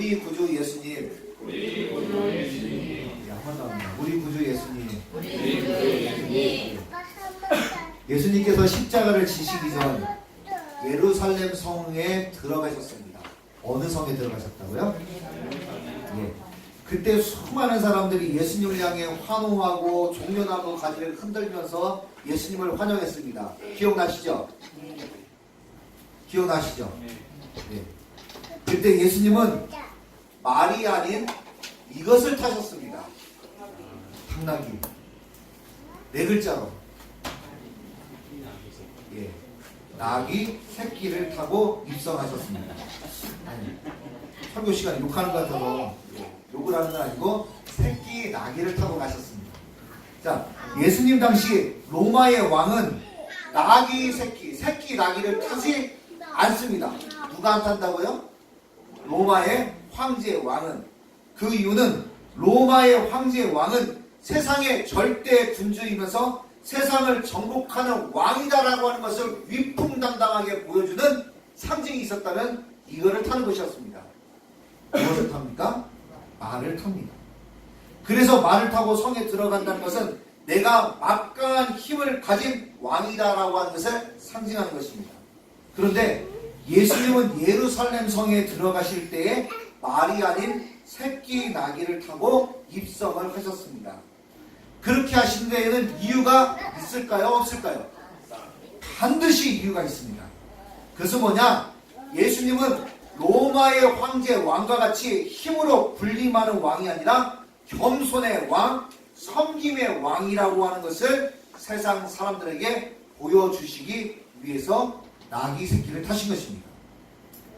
우리 구주 예수님. 우리 구주 예수님. 한번 더 합니다. 우리 구주 예수님. 우리 구주 예수님. 예수님께서 십자가를 지시기 전 예루살렘 성에 들어가셨습니다. 어느 성에 들어가셨다고요? 예. 그때 수많은 사람들이 예수님을 향해 환호하고 종려나무 가지를 흔들면서 예수님을 환영했습니다. 기억나시죠? 기억나시죠? 예. 그때 예수님은 말이 아닌 이것을 타셨습니다. 당나귀. 네 글자로. 예. 나귀 새끼를 타고 입성하셨습니다. 아니, 설교 시간에 욕하는 것 같아서 욕을 하는 건 아니고 새끼 나귀를 타고 가셨습니다. 자, 예수님 당시 로마의 왕은 나귀 새끼 나귀를 타지 않습니다. 누가 안 탄다고요? 로마의 황제 왕은. 그 이유는 로마의 황제 왕은 세상의 절대 군주이면서 세상을 정복하는 왕이다라고 하는 것을 위풍당당하게 보여주는 상징이 있었다면 이거를 타는 것이었습니다. 무엇을 탑니까? 말을 탑니다. 그래서 말을 타고 성에 들어간다는 것은 내가 막강한 힘을 가진 왕이다라고 하는 것을 상징하는 것입니다. 그런데 예수님은 예루살렘 성에 들어가실 때에 말이 아닌 새끼 나귀를 타고 입성을 하셨습니다. 그렇게 하신 데에는 이유가 있을까요? 없을까요? 반드시 이유가 있습니다. 그것은 뭐냐? 예수님은 로마의 황제 왕과 같이 힘으로 군림하는 왕이 아니라 겸손의 왕, 섬김의 왕이라고 하는 것을 세상 사람들에게 보여주시기 위해서 나귀 새끼를 타신 것입니다.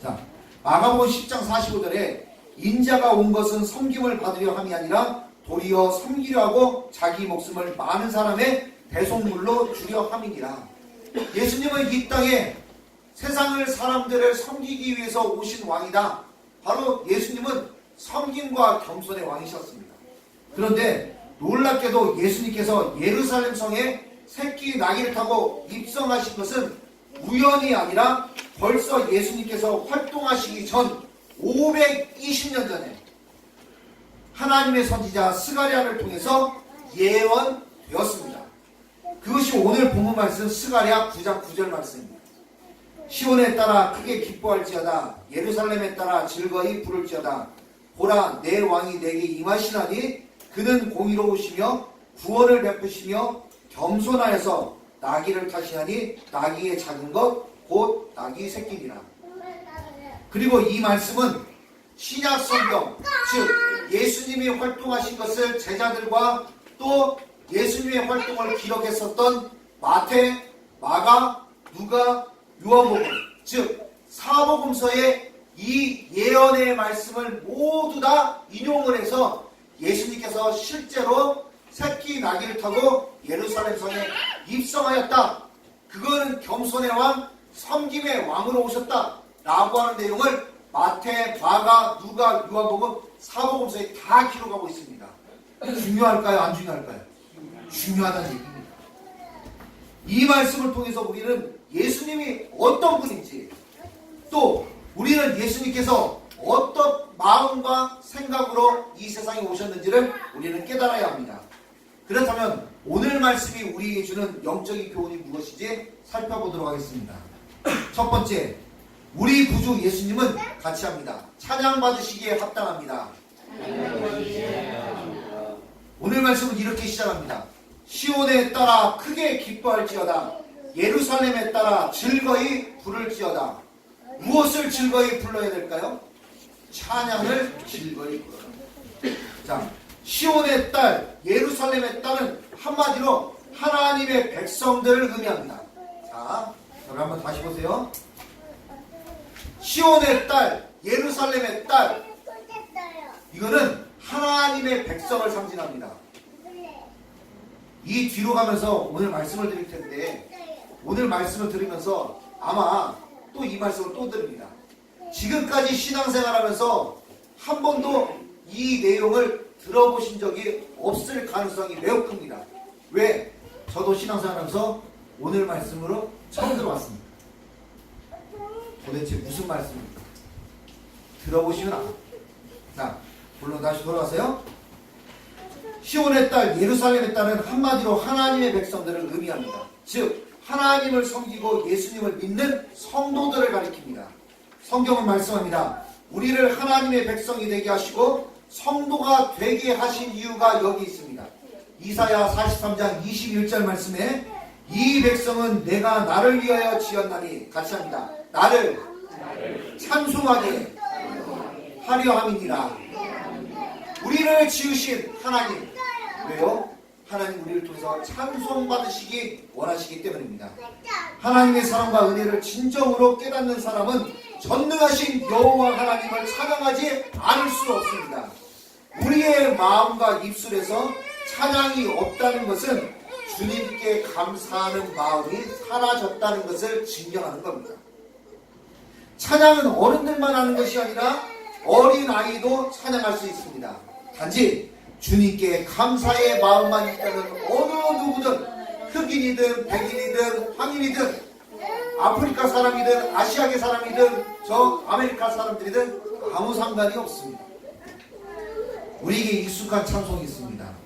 자, 마가복음 10장 45절에 인자가 온 것은 섬김을 받으려 함이 아니라 도리어 섬기려 하고 자기 목숨을 많은 사람의 대속물로 주려 함이니라. 예수님은 이 땅에 세상을 사람들을 섬기기 위해서 오신 왕이다. 바로 예수님은 섬김과 겸손의 왕이셨습니다. 그런데 놀랍게도 예수님께서 예루살렘 성에 새끼 나귀를 타고 입성하신 것은 우연이 아니라 벌써 예수님께서 활동하시기 전 520년 전에 하나님의 선지자 스가랴를 통해서 예언되었습니다. 그것이 오늘 본문 말씀 스가랴 9장 9절 말씀입니다. 시온에 따라 크게 기뻐할지어다. 예루살렘에 따라 즐거이 부를지어다. 보라, 내 왕이 내게 임하시나니 그는 공의로우시며 구원을 베푸시며 겸손하여서 나귀를 타시나니 나귀의 작은 것 곧 나귀 새끼니라. 그리고 이 말씀은 신약 성경, 즉 예수님이 활동하신 것을 제자들과 또 예수님의 활동을 기록했었던 마태, 마가, 누가, 요한복음, 즉 사복음서의 이 예언의 말씀을 모두 다 인용을 해서 예수님께서 실제로 새끼 나귀를 타고 예루살렘 성에 입성하였다. 그거는 겸손의 왕, 섬김의 왕으로 오셨다 라고 하는 내용을 마태, 마가, 누가, 요한복음, 사복음서에 다 기록하고 있습니다. 중요할까요? 안 중요할까요? 중요하다는 얘기입니다. 이 말씀을 통해서 우리는 예수님이 어떤 분인지, 또 우리는 예수님께서 어떤 마음과 생각으로 이 세상에 오셨는지를 우리는 깨달아야 합니다. 그렇다면 오늘 말씀이 우리에게 주는 영적인 교훈이 무엇인지 살펴보도록 하겠습니다. 첫 번째, 우리 구주 예수님은 같이 합니다. 찬양 받으시기에 합당합니다. 오늘 말씀은 이렇게 시작합니다. 시온에 따라 크게 기뻐할지어다. 예루살렘에 따라 즐거이 부를지어다. 무엇을 즐거이 불러야 될까요? 찬양을 즐거이 불러라. 자, 시온의 딸, 예루살렘의 딸은 한마디로 하나님의 백성들을 의미합니다. 자, 저를 한번 다시 보세요. 시온의 딸, 예루살렘의 딸, 이거는 하나님의 백성을 상징합니다. 이 뒤로 가면서 오늘 말씀을 드릴 텐데, 오늘 말씀을 들으면서 아마 또 이 말씀을 또 드립니다. 지금까지 신앙생활하면서 한 번도 이 내용을 들어보신 적이 없을 가능성이 매우 큽니다. 왜? 저도 신앙생활하면서 오늘 말씀으로 처음 들어봤습니다. 도대체 무슨 말씀입니까? 들어보시면 자, 본론 다시 돌아가세요. 시온의 딸, 예루살렘의 딸은 한마디로 하나님의 백성들을 의미합니다. 즉 하나님을 섬기고 예수님을 믿는 성도들을 가리킵니다. 성경은 말씀합니다. 우리를 하나님의 백성이 되게 하시고 성도가 되게 하신 이유가 여기 있습니다. 이사야 43장 21절 말씀에 이 백성은 내가 나를 위하여 지었나니, 같이 합니다. 나를 찬송하게 하려 함이니라. 우리를 지으신 하나님, 왜요? 하나님 우리를 통해서 찬송받으시기 원하시기 때문입니다. 하나님의 사랑과 은혜를 진정으로 깨닫는 사람은 전능하신 여호와 하나님을 찬양하지 않을 수 없습니다. 우리의 마음과 입술에서 찬양이 없다는 것은 주님께 감사하는 마음이 사라졌다는 것을 증명하는 겁니다. 찬양은 어른들만 하는 것이 아니라 어린아이도 찬양할 수 있습니다. 단지 주님께 감사의 마음만 있다는 어느 누구든, 흑인이든 백인이든 황인이든 아프리카 사람이든 아시아계 사람이든 저 아메리카 사람들이든 아무 상관이 없습니다. 우리에게 익숙한 찬송이 있습니다.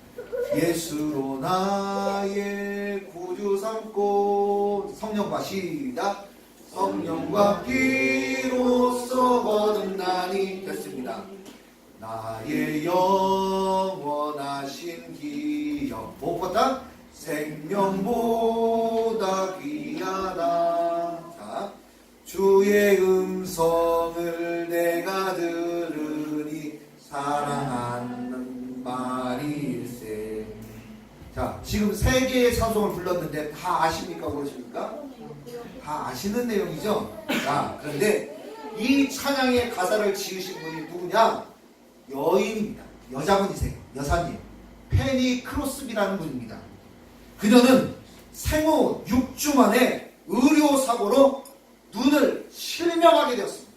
예수로 나의 구주 삼고, 성령과 시작. 성령과 피로써 거듭나니, 됐습니다. 나의 영원하신 기억, 무엇보다 생명보다 귀하다. 자, 주의 음성을 내가 들으니 사랑하는 말일세. 자, 지금 세 개의 찬송을 불렀는데 다 아십니까? 모르십니까? 다 아시는 내용이죠? 자, 그런데 이 찬양의 가사를 지으신 분이 누구냐? 여인입니다. 여자분이세요. 여사님. 페니 크로스비라는 분입니다. 그녀는 생후 6주 만에 의료사고로 눈을 실명하게 되었습니다.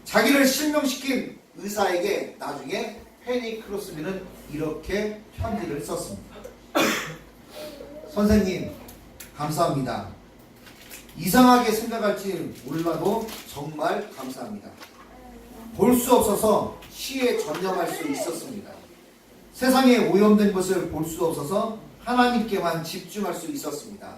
자기를 실명시킨 의사에게 나중에 페니 크로스비는 이렇게 편지를 썼습니다. 선생님, 감사합니다. 이상하게 생각할지 몰라도 정말 감사합니다. 볼 수 없어서 시에 전념할 수 있었습니다. 세상에 오염된 것을 볼 수 없어서 하나님께만 집중할 수 있었습니다.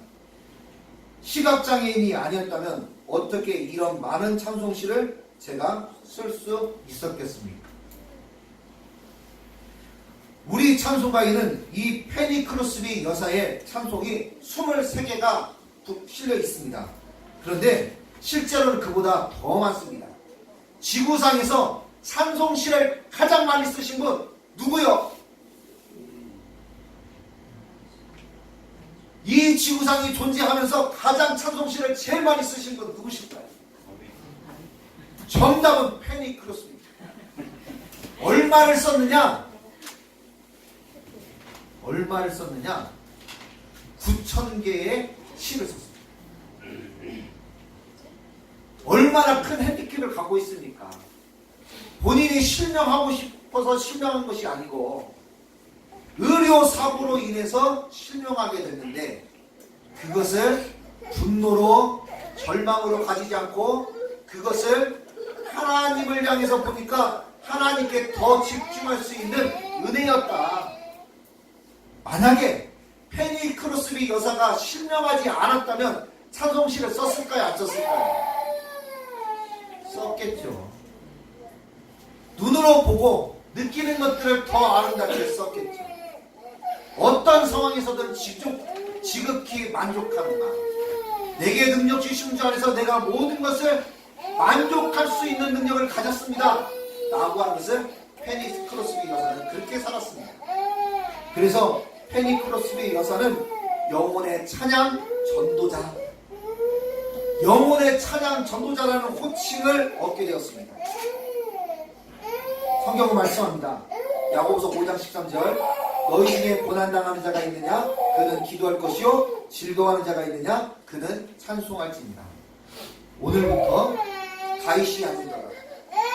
시각장애인이 아니었다면 어떻게 이런 많은 찬송시를 제가 쓸 수 있었겠습니까? 우리 찬송가에는 이 페니 크로스비 여사의 찬송이 23개가 실려 있습니다. 그런데 실제로는 그보다 더 많습니다. 지구상에서 찬송시를 가장 많이 쓰신 분 누구요? 이 지구상이 존재하면서 가장 찬송시를 제일 많이 쓰신 분 누구실까요? 정답은 페니 크로스비입니다. 얼마를 썼느냐? 9,000개의 시를 썼습니다. 얼마나 큰 핸디캡을 갖고 있습니까? 본인이 실명하고 싶어서 실명한 것이 아니고 의료사고로 인해서 실명하게 됐는데 그것을 분노로 절망으로 가지지 않고 그것을 하나님을 향해서 보니까 하나님께 더 집중할 수 있는 은혜였다. 만약에 페니 크로스비 여사가 실명하지 않았다면 찬송시를 썼을까요? 안 썼을까요? 썼겠죠. 눈으로 보고 느끼는 것들을 더 아름답게 썼겠죠. 어떤 상황에서든 지극히 만족한다. 내게 능력 주신 주 안에서 내가 모든 것을 만족할 수 있는 능력을 가졌습니다. 라고 하는 것을 페니 크로스비 여사는 그렇게 살았습니다. 그래서 페니 크로스비 여사는 영혼의 찬양 전도자, 영혼의 찬양 전도자라는 호칭을 얻게 되었습니다. 성경은 말씀합니다. 야고보서 5장 13절, 너희 중에 고난당하는 자가 있느냐? 그는 기도할 것이요 즐거워하는 자가 있느냐? 그는 찬송할지니라. 오늘부터 다윗이 아니더라도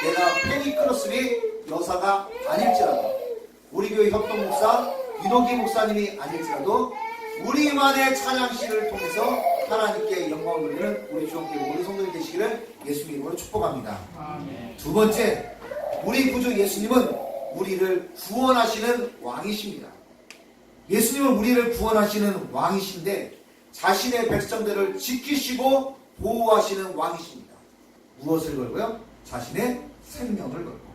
내가 페니 크로스비 여사가 아닐지라도 우리 교회 협동 목사 윤호기 목사님이 아닐지라도 우리만의 찬양시를 통해서 하나님께 영광을 돌리는 우리 주원교회 모든 성도들 되시기를 예수님 이름으로 축복합니다. 두 번째, 우리 구주 예수님은 우리를 구원하시는 왕이십니다. 예수님은 우리를 구원하시는 왕이신데 자신의 백성들을 지키시고 보호하시는 왕이십니다. 무엇을 걸고요? 자신의 생명을 걸고.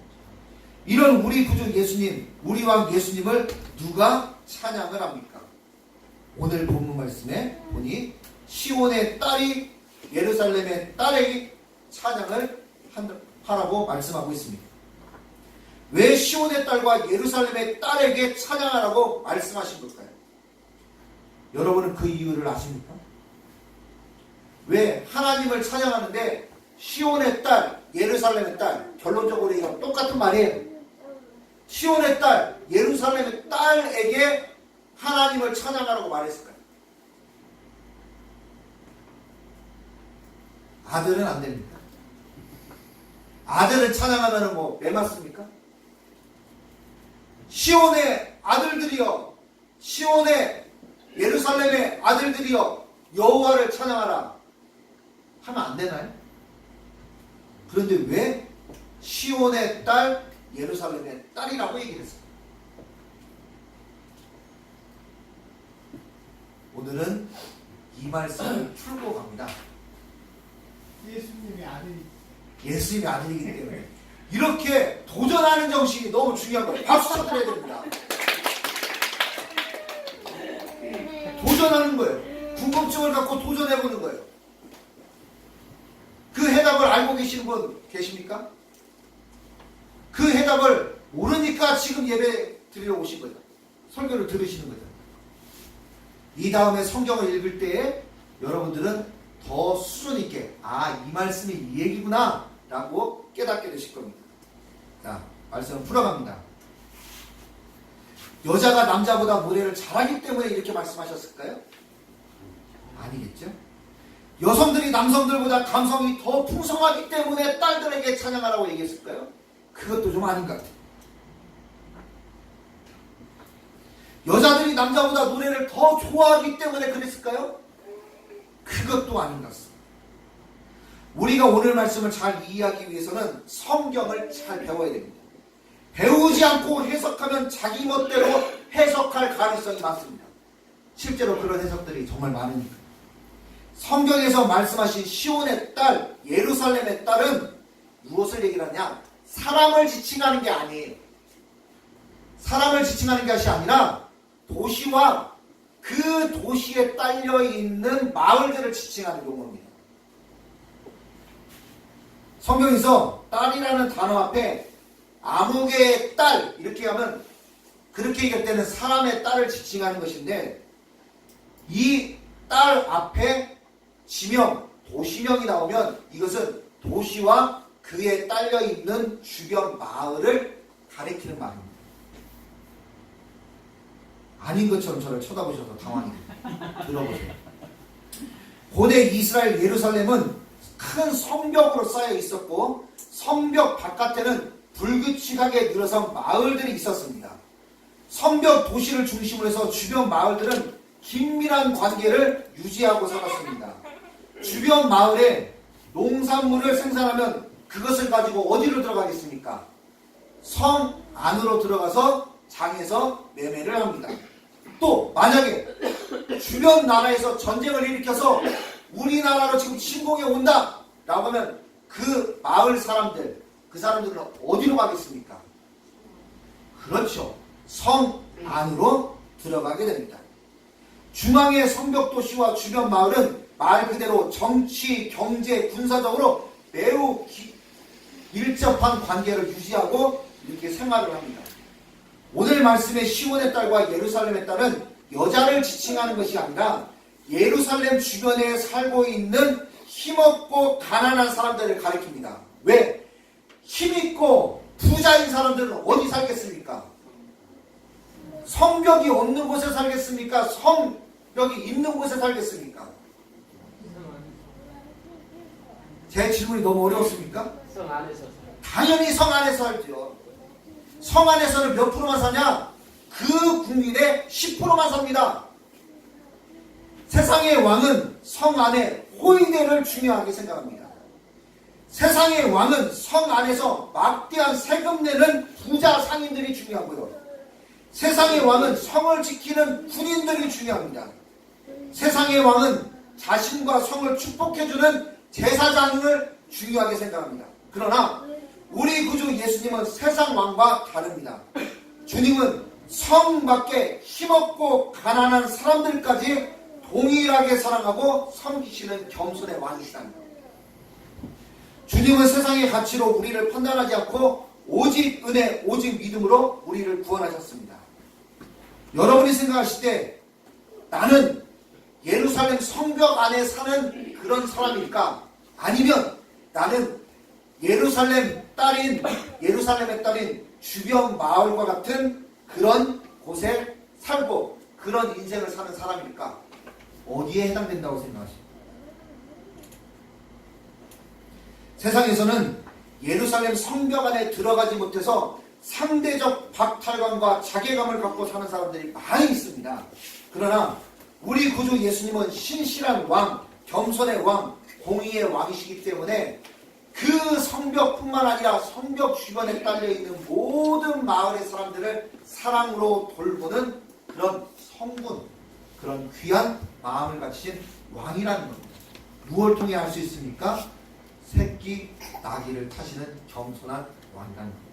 이런 우리 구주 예수님, 우리 왕 예수님을 누가 찬양을 합니까? 오늘 본문 말씀에 보니 시온의 딸이 예루살렘의 딸에게 찬양을 하라고 말씀하고 있습니다. 왜 시온의 딸과 예루살렘의 딸에게 찬양하라고 말씀하신 걸까요? 여러분은 그 이유를 아십니까? 왜 하나님을 찬양하는데 시온의 딸, 예루살렘의 딸, 결론적으로 이건 똑같은 말이에요. 시온의 딸, 예루살렘의 딸에게 하나님을 찬양하라고 말했을까요? 아들은 안 됩니까? 아들은 찬양하면 왜 맞습니까? 시온의 아들들이여, 시온의 예루살렘의 아들들이여 여호와를 찬양하라 하면 안 되나요? 그런데 왜 시온의 딸, 예루살렘의 딸이라고 얘기를 했어요? 오늘은 이 말씀을 풀고 갑니다. 예수님의 아들이 예수님의 아들이기 때문에 이렇게 도전하는 정신이 너무 중요한 거예요. 박수 쳐드려야 됩니다. 도전하는 거예요. 궁금증을 갖고 도전해보는 거예요. 그 해답을 알고 계시는 분 계십니까? 그 해답을 모르니까 지금 예배 드리러 오신 거예요. 설교를 들으시는 거예요. 이 다음에 성경을 읽을 때에 여러분들은 더 수준 있게 이 말씀이 이 얘기구나 라고 깨닫게 되실 겁니다. 자, 말씀을 풀어갑니다. 여자가 남자보다 노래를 잘하기 때문에 이렇게 말씀하셨을까요? 아니겠죠? 여성들이 남성들보다 감성이 더 풍성하기 때문에 딸들에게 찬양하라고 얘기했을까요? 그것도 좀 아닌 것 같아요. 여자들이 남자보다 노래를 더 좋아하기 때문에 그랬을까요? 그것도 아닌 것 같습니다. 우리가 오늘 말씀을 잘 이해하기 위해서는 성경을 잘 배워야 됩니다. 배우지 않고 해석하면 자기 멋대로 해석할 가능성이 많습니다. 실제로 그런 해석들이 정말 많으니까. 성경에서 말씀하신 시온의 딸, 예루살렘의 딸은 무엇을 얘기를 하냐? 사람을 지칭하는 게 아니에요. 사람을 지칭하는 것이 아니라 도시와 그 도시에 딸려있는 마을들을 지칭하는 용어입니다. 성경에서 딸이라는 단어 앞에 아무개의 딸 이렇게 하면 그렇게 얘기할 때는 사람의 딸을 지칭하는 것인데 이 딸 앞에 지명, 도시명이 나오면 이것은 도시와 그에 딸려있는 주변 마을을 가리키는 말입니다. 아닌 것처럼 저를 쳐다보셔서 당황이 됩니다. 들어보세요. 고대 이스라엘 예루살렘은 큰 성벽으로 쌓여 있었고 성벽 바깥에는 불규칙하게 늘어선 마을들이 있었습니다. 성벽 도시를 중심으로 해서 주변 마을들은 긴밀한 관계를 유지하고 살았습니다. 주변 마을에 농산물을 생산하면 그것을 가지고 어디로 들어가겠습니까? 성 안으로 들어가서 장에서 매매를 합니다. 또 만약에 주변 나라에서 전쟁을 일으켜서 우리나라로 지금 침공해 온다 라고 하면 그 마을 사람들, 그 사람들은 어디로 가겠습니까? 그렇죠. 성 안으로 들어가게 됩니다. 중앙의 성벽 도시와 주변 마을은 말 그대로 정치, 경제, 군사적으로 매우 밀접한 관계를 유지하고 이렇게 생활을 합니다. 오늘 말씀의 시온의 딸과 예루살렘의 딸은 여자를 지칭하는 것이 아니라 예루살렘 주변에 살고 있는 힘없고 가난한 사람들을 가리킵니다. 왜? 힘있고 부자인 사람들은 어디 살겠습니까? 성벽이 없는 곳에 살겠습니까? 성벽이 있는 곳에 살겠습니까? 제 질문이 너무 어려웠습니까? 성 안에서 당연히 성 안에서 살죠. 성 안에서는 몇 프로만 사냐? 그 국민의 10%만 삽니다. 세상의 왕은 성 안에 호위대를 중요하게 생각합니다. 세상의 왕은 성 안에서 막대한 세금 내는 부자 상인들이 중요하고요. 세상의 왕은 성을 지키는 군인들이 중요합니다. 세상의 왕은 자신과 성을 축복해주는 제사장을 중요하게 생각합니다. 그러나 우리 구주 예수님은 세상 왕과 다릅니다. 주님은 성 밖에 힘없고 가난한 사람들까지 동일하게 사랑하고 섬기시는 겸손의 왕이시다. 주님은 세상의 가치로 우리를 판단하지 않고 오직 은혜, 오직 믿음으로 우리를 구원하셨습니다. 여러분이 생각하실 때 나는 예루살렘 성벽 안에 사는 그런 사람일까? 아니면 나는 예루살렘의 딸인 주변 마을과 같은 그런 곳에 살고 그런 인생을 사는 사람일까? 어디에 해당된다고 생각하십니까? 세상에서는 예루살렘 성벽 안에 들어가지 못해서 상대적 박탈감과 자괴감을 갖고 사는 사람들이 많이 있습니다. 그러나 우리 구주 예수님은 신실한 왕, 겸손의 왕, 공의의 왕이시기 때문에 그 성벽뿐만 아니라 성벽 주변에 딸려있는 모든 마을의 사람들을 사랑으로 돌보는 그런 성분, 그런 귀한 마음을 가지신 왕이라는 겁니다. 무엇을 통해 알 수 있습니까? 새끼 나귀를 타시는 겸손한 왕이라는 겁니다.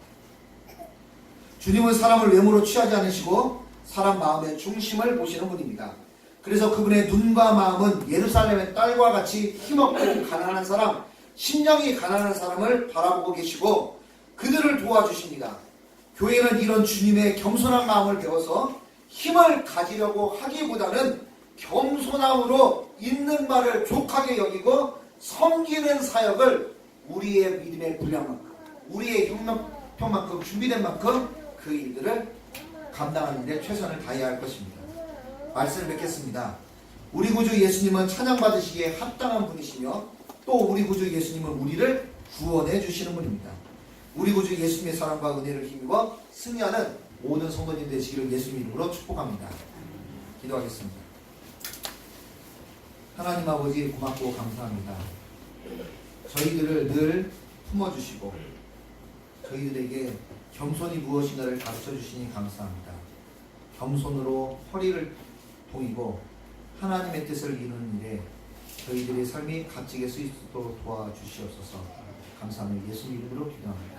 주님은 사람을 외모로 취하지 않으시고 사람 마음의 중심을 보시는 분입니다. 그래서 그분의 눈과 마음은 예루살렘의 딸과 같이 힘없고 가난한 사람, 심령이 가난한 사람을 바라보고 계시고 그들을 도와주십니다. 교회는 이런 주님의 겸손한 마음을 배워서 힘을 가지려고 하기보다는 겸손함으로 있는 말을 족하게 여기고 섬기는 사역을 우리의 믿음의 분량만큼, 우리의 형편만큼 준비된 만큼 그 일들을 감당하는 데 최선을 다해야 할 것입니다. 말씀을 맺겠습니다. 우리 구주 예수님은 찬양받으시기에 합당한 분이시며 또 우리 구주 예수님은 우리를 구원해 주시는 분입니다. 우리 구주 예수님의 사랑과 은혜를 힘입어 승리하는 모든 성도님 되시기를 예수님 이름으로 축복합니다. 기도하겠습니다. 하나님 아버지 고맙고 감사합니다. 저희들을 늘 품어주시고 저희들에게 겸손이 무엇인가를 가르쳐 주시니 감사합니다. 겸손으로 허리를 동이고 하나님의 뜻을 이루는 일에 저희들의 삶이 값지게 쓰이도록 도와주시옵소서. 감사합니다. 예수님 이름으로 기도합니다.